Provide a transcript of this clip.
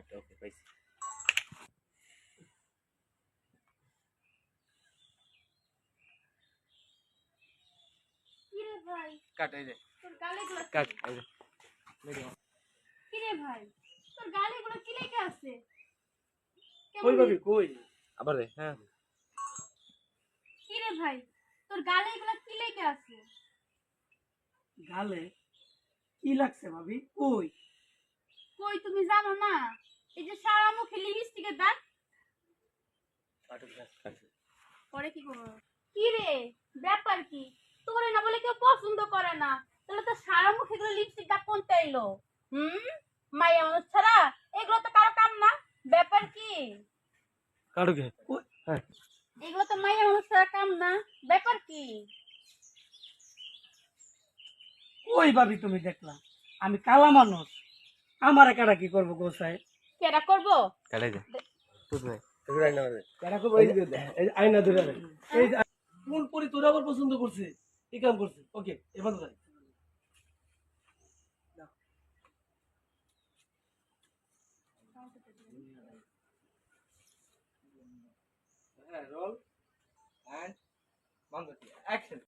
কাট ওকে পাইছি কিরে ভাই কাট এই যে তোর গালিগুলো কাট এই যে মেরে কিরে ভাই তোর গালিগুলো কি লেখা আছে কই ভাবি কই আবার দে হ্যাঁ কিরে ভাই তোর গালিগুলো কি লেখা আছে গালে কি লাগছে ভাবি কই কই তুমি জানো না এই যে সারা মুখে লিপস্টিকের দাগ কাট কাট পরে কি করবো কি রে ব্যাপার কি তোরে না বলে কেউ পছন্দ করে না তাহলে তো সারা মুখে এগুলো লিপস্টিক দাগ কোনটা এলো মাইয়া মানুষ ছাড়া এগুলো তো কারো কাম না ব্যাপার কি কাটু কে কই হ্যাঁ এগুলো তো মাইয়া মানুষ ছাড়া কাম না ব্যাপার কি কই ভাবি তুমি দেখলা আমি কালা মানুষ আমার একাটা কি করবো গোসাই কেডা করবো কাট এই যে তুই নাই তুই আইনা দে কেডা করবো এই যে এই আয়না ধরে রাখ। এই যে কোন পরি তোরা আবার পছন্দ করছে এই কাম করছে ওকে এবার যাই হ্যাঁ রোল এন্ড মাঙ্গতি অ্যাকশন